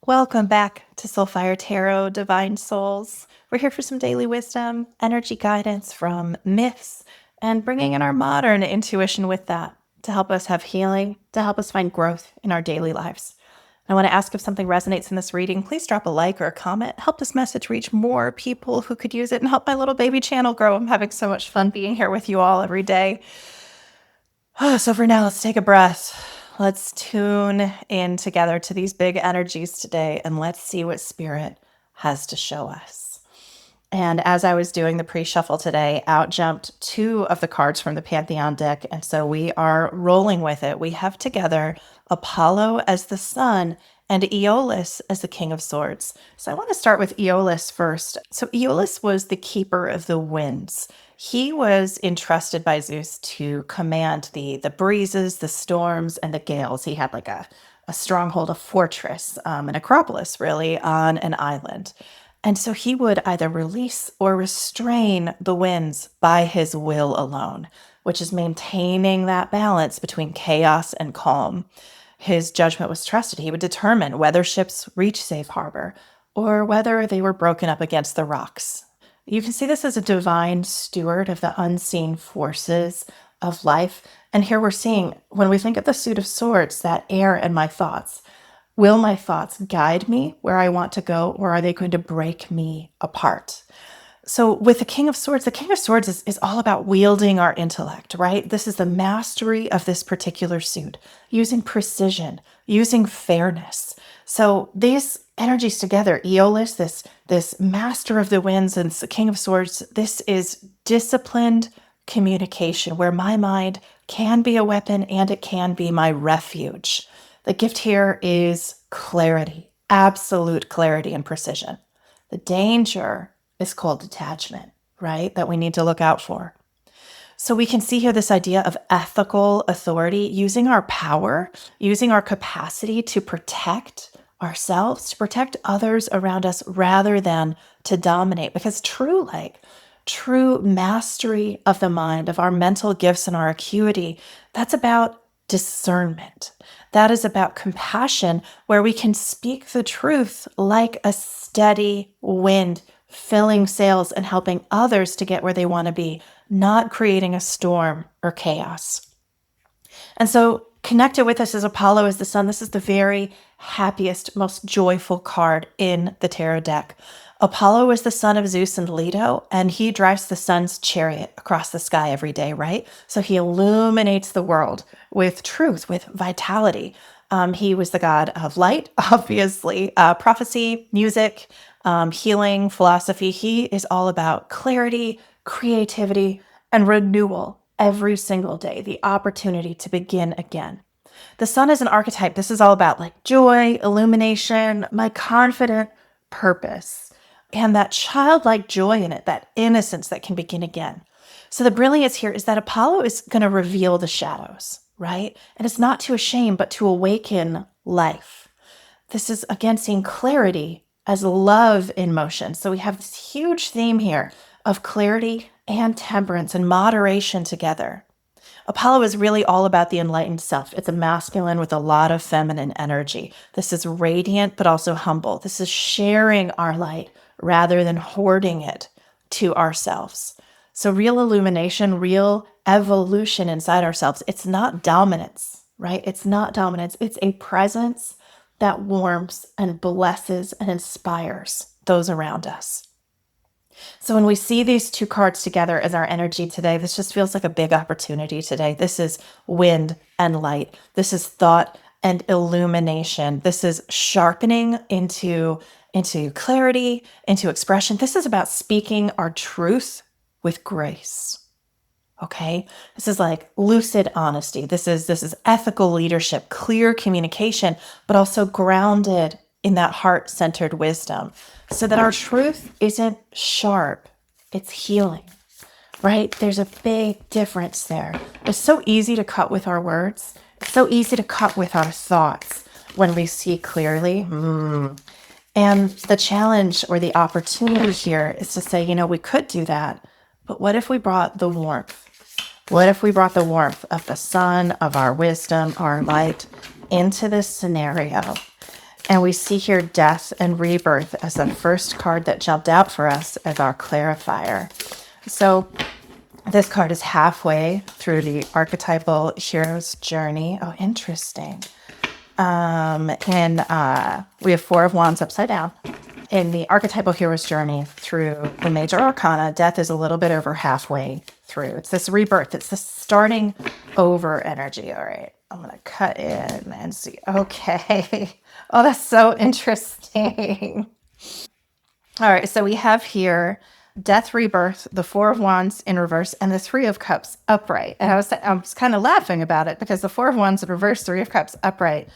Welcome back to Soulfire Tarot, Divine Souls. We're here for some daily wisdom, energy guidance from myths, and bringing in our modern intuition with that to help us have healing, to help us find growth in our daily lives. I want to ask if something resonates in this reading. Please drop a like or a comment. Help this message reach more people who could use it and help my little baby channel grow. I'm having so much fun being here with you all every day. So for now, let's take a breath. Let's tune in together to these big energies today, and let's see what Spirit has to show us. And as I was doing the pre-shuffle today, out jumped two of the cards from the Pantheon deck, and so we are rolling with it. We have together Apollo as the sun and Aeolus as the King of Swords. So I want to start with Aeolus first. So Aeolus was the keeper of the winds. He was entrusted by Zeus to command the breezes, the storms, and the gales. He had like a stronghold, a fortress, an acropolis, really, on an island. And so he would either release or restrain the winds by his will alone, which is maintaining that balance between chaos and calm. His judgment was trusted. He would determine whether ships reached safe harbor or whether they were broken up against the rocks. You can see this as a divine steward of the unseen forces of life. And here we're seeing, when we think of the suit of swords, that air in my thoughts. Will my thoughts guide me where I want to go, or are they going to break me apart? So with the King of Swords is all about wielding our intellect, right? This is the mastery of this particular suit, using precision, using fairness. So these energies together, Aeolus, this master of the winds, and the King of Swords, this is disciplined communication where my mind can be a weapon and it can be my refuge. The gift here is clarity, absolute clarity and precision. The danger is called detachment, right? That we need to look out for. So we can see here this idea of ethical authority, using our power, using our capacity to protect ourselves, to protect others around us rather than to dominate. Because true mastery of the mind, of our mental gifts and our acuity, that's about discernment. That is about compassion, where we can speak the truth like a steady wind, filling sails and helping others to get where they want to be, not creating a storm or chaos. And so connected with us is Apollo as the sun. This is the very happiest, most joyful card in the tarot deck. Apollo is the son of Zeus and Leto, and he drives the sun's chariot across the sky every day, right? So he illuminates the world with truth, with vitality. He was the god of light, obviously, prophecy, music, healing, philosophy. He is all about clarity, creativity, and renewal every single day, the opportunity to begin again. The sun is an archetype. This is all about like joy, illumination, my confident purpose, and that childlike joy in it, that innocence that can begin again. So the brilliance here is that Apollo is going to reveal the shadows, right? And it's not to shame, but to awaken life. This is, again, seeing clarity as love in motion. So we have this huge theme here of clarity and temperance and moderation together. Apollo is really all about the enlightened self. It's a masculine with a lot of feminine energy. This is radiant, but also humble. This is sharing our light rather than hoarding it to ourselves. So real illumination, real evolution inside ourselves. It's not dominance, right? It's not dominance. It's a presence that warms and blesses and inspires those around us. So when we see these two cards together as our energy today, this just feels like a big opportunity today. This is wind and light. This is thought and illumination. This is sharpening into clarity, into expression. This is about speaking our truth with grace. Okay? This is like lucid honesty. This is ethical leadership, clear communication, but also grounded in that heart-centered wisdom, so that our truth isn't sharp, it's healing, right? There's a big difference there. It's so easy to cut with our words. It's so easy to cut with our thoughts when we see clearly. And the challenge or the opportunity here is to say, we could do that, but what if we brought the warmth? What if we brought the warmth of the sun, of our wisdom, our light into this scenario? And we see here death and rebirth as the first card that jumped out for us as our clarifier. So this card is halfway through the archetypal hero's journey. Oh, interesting. And we have Four of Wands upside down. In the archetypal hero's journey through the major arcana, death is a little bit over halfway through. It's this rebirth. It's this starting over energy. All right, I'm going to cut in and see. Okay. Oh, that's so interesting. All right, so we have here death, rebirth, the Four of Wands in reverse, and the Three of Cups upright. And I was kind of laughing about it because the Four of Wands in reverse, Three of Cups upright,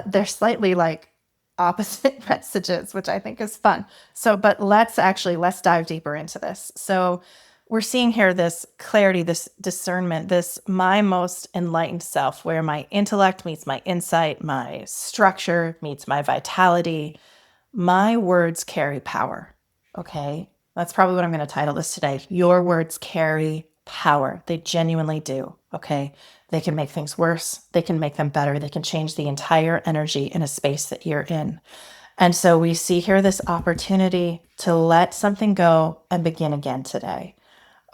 they're slightly like opposite messages, which I think is fun. So, but let's dive deeper into this. So we're seeing here this clarity, this discernment, this my most enlightened self, where my intellect meets my insight, my structure meets my vitality. My words carry power. Okay. That's probably what I'm going to title this today. Your words carry power. They genuinely do. Okay. They can make things worse. They can make them better. They can change the entire energy in a space that you're in. And so we see here this opportunity to let something go and begin again today.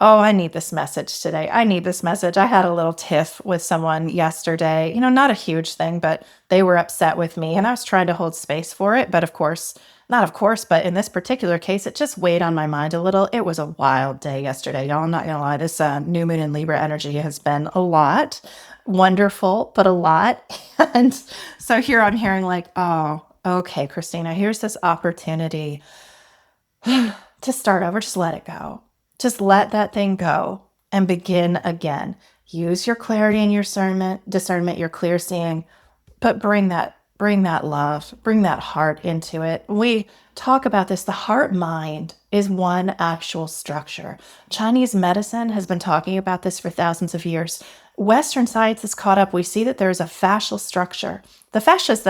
Oh, I need this message today. I need this message. I had a little tiff with someone yesterday, not a huge thing, but they were upset with me and I was trying to hold space for it. But but in this particular case, it just weighed on my mind a little. It was a wild day yesterday, y'all. I'm not going to lie. This new moon in Libra energy has been a lot. Wonderful, but a lot. And so here I'm hearing like, oh, okay, Christina, here's this opportunity to start over. Just let it go. Just let that thing go and begin again. Use your clarity and your discernment, your clear seeing, but bring that love, bring that heart into it. We talk about this. The heart mind is one actual structure. Chinese medicine has been talking about this for thousands of years. Western science is caught up. We see that there's a fascial structure. The fascia is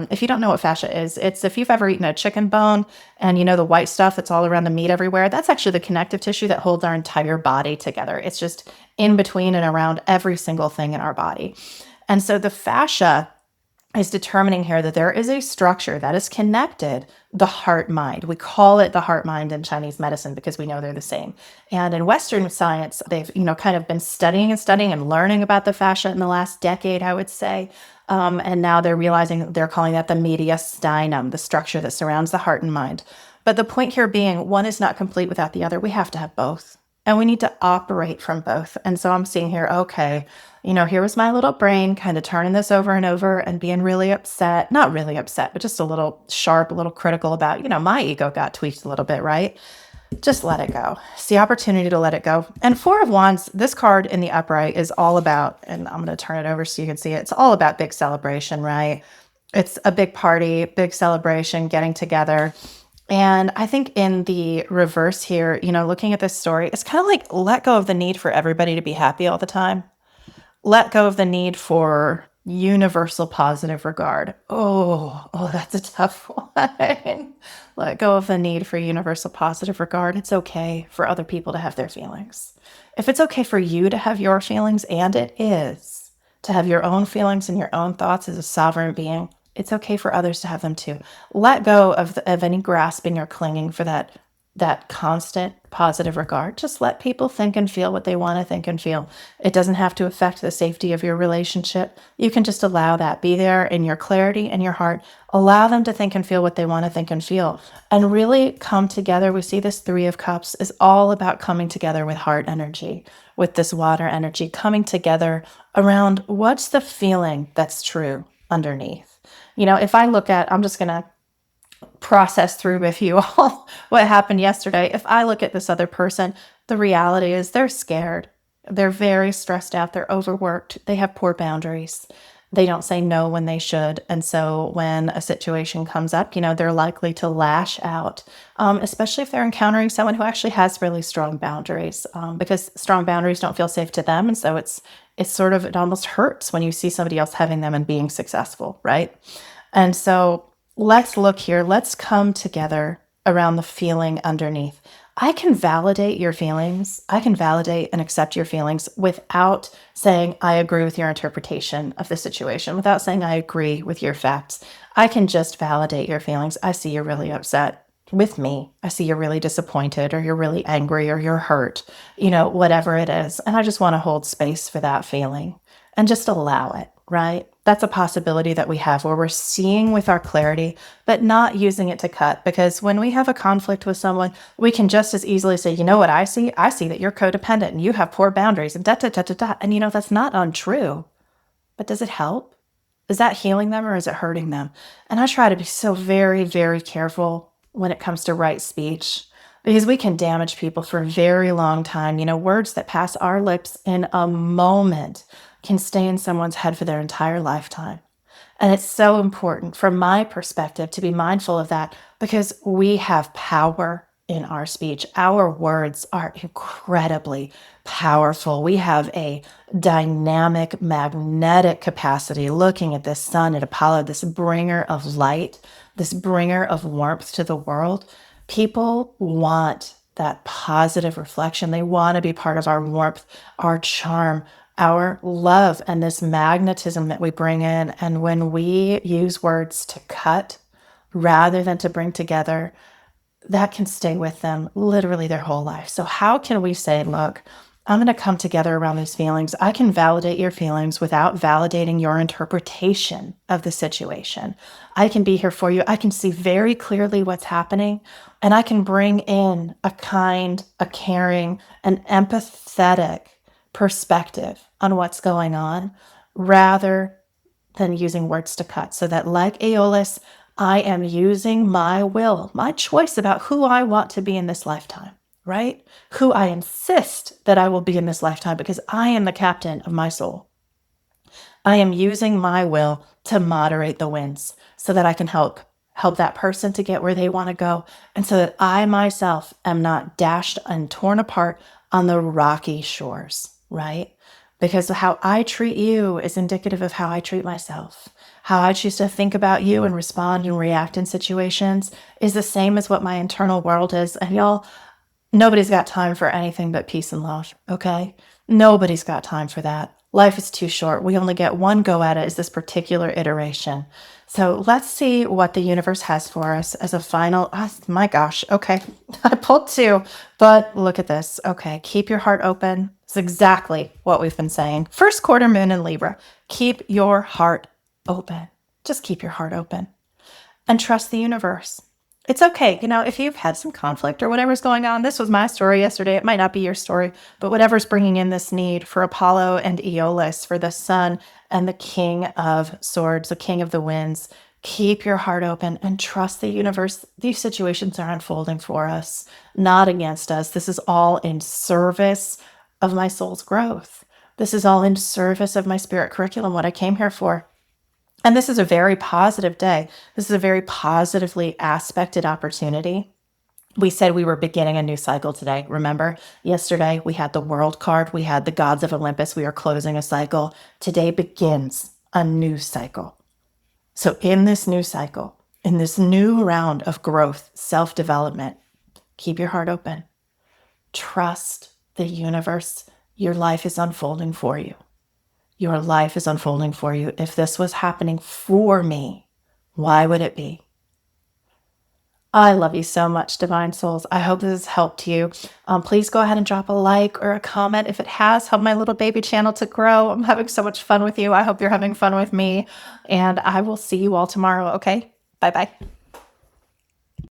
if you don't know what fascia is, it's if you've ever eaten a chicken bone and the white stuff that's all around the meat everywhere, that's actually the connective tissue that holds our entire body together. It's just in between and around every single thing in our body. And so the fascia is determining here that there is a structure that is connected, the heart mind. We call it the heart mind in Chinese medicine because we know they're the same. And in Western science, they've, kind of been studying and learning about the fascia in the last decade, I would say. And now they're realizing they're calling that the mediastinum, the structure that surrounds the heart and mind. But the point here being one is not complete without the other. We have to have both. And we need to operate from both. And so I'm seeing here, okay, here was my little brain kind of turning this over and over and being really upset. Not really upset, but just a little sharp, a little critical about, my ego got tweaked a little bit, right? Just let it go. It's the opportunity to let it go. And Four of Wands, this card in the upright is all about, and I'm going to turn it over so you can see it. It's all about big celebration, right? It's a big party, big celebration, getting together. And I think in the reverse here, looking at this story, it's kind of like let go of the need for everybody to be happy all the time. Let go of the need for universal positive regard. Oh, that's a tough one. Let go of the need for universal positive regard. It's okay for other people to have their feelings. If it's okay for you to have your feelings, and it is, to have your own feelings and your own thoughts as a sovereign being, it's okay for others to have them too. Let go of any grasping or clinging for that constant positive regard. Just let people think and feel what they want to think and feel. It doesn't have to affect the safety of your relationship. You can just allow that. Be there in your clarity and your heart. Allow them to think and feel what they want to think and feel. And really come together. We see this Three of Cups is all about coming together with heart energy, with this water energy, coming together around what's the feeling that's true underneath. If I look at, I'm just going to process through with you all what happened yesterday. If I look at this other person, the reality is they're scared. They're very stressed out. They're overworked. They have poor boundaries. They don't say no when they should. And so when a situation comes up, they're likely to lash out, especially if they're encountering someone who actually has really strong boundaries, because strong boundaries don't feel safe to them. And so it almost hurts when you see somebody else having them and being successful, right? And so let's look here. Let's come together around the feeling underneath. I can validate your feelings. I can validate and accept your feelings without saying, I agree with your interpretation of the situation, without saying, I agree with your facts. I can just validate your feelings. I see you're really upset with me. I see you're really disappointed, or you're really angry, or you're hurt, whatever it is. And I just want to hold space for that feeling and just allow it, right? That's a possibility that we have where we're seeing with our clarity, but not using it to cut. Because when we have a conflict with someone, we can just as easily say, you know what I see? I see that you're codependent and you have poor boundaries and da da da da da. And that's not untrue. But does it help? Is that healing them or is it hurting them? And I try to be so very, very careful when it comes to right speech because we can damage people for a very long time. Words that pass our lips in a moment can stay in someone's head for their entire lifetime. And it's so important from my perspective to be mindful of that because we have power in our speech. Our words are incredibly powerful. We have a dynamic, magnetic capacity looking at this sun, at Apollo, this bringer of light, this bringer of warmth to the world. People want that positive reflection. They want to be part of our warmth, our charm, our love, and this magnetism that we bring in. And when we use words to cut rather than to bring together, that can stay with them literally their whole life. So, how can we say, look, I'm going to come together around these feelings? I can validate your feelings without validating your interpretation of the situation. I can be here for you. I can see very clearly what's happening, and I can bring in a kind, a caring, an empathetic perspective on what's going on rather than using words to cut. So that, like Aeolus, I am using my will, my choice about who I want to be in this lifetime, right? Who I insist that I will be in this lifetime because I am the captain of my soul. I am using my will to moderate the winds so that I can help that person to get where they want to go, and so that I myself am not dashed and torn apart on the rocky shores, right? Because how I treat you is indicative of how I treat myself. How I choose to think about you and respond and react in situations is the same as what my internal world is. And y'all, nobody's got time for anything but peace and love, okay? Nobody's got time for that. Life is too short. We only get one go at it, is this particular iteration. So let's see what the universe has for us as a final. Oh, my gosh. Okay. I pulled two, but look at this. Okay. Keep your heart open. It's exactly what we've been saying. First quarter moon in Libra. Keep your heart open. Just keep your heart open and trust the universe. It's okay. If you've had some conflict or whatever's going on, this was my story yesterday. It might not be your story, but whatever's bringing in this need for Apollo and Aeolus, for the sun and the king of swords, the king of the winds, keep your heart open and trust the universe. These situations are unfolding for us, not against us. This is all in service of my soul's growth. This is all in service of my spirit curriculum, what I came here for. And this is a very positive day. This is a very positively aspected opportunity. We said we were beginning a new cycle today. Remember, yesterday we had the world card. We had the gods of Olympus. We are closing a cycle. Today begins a new cycle. So in this new cycle, in this new round of growth, self-development, keep your heart open. Trust the universe. Your life is unfolding for you. Your life is unfolding for you. If this was happening for me, why would it be? I love you so much, Divine Souls. I hope this has helped you. Please go ahead and drop a like or a comment if it has. Help my little baby channel to grow. I'm having so much fun with you. I hope you're having fun with me. And I will see you all tomorrow, okay? Bye-bye.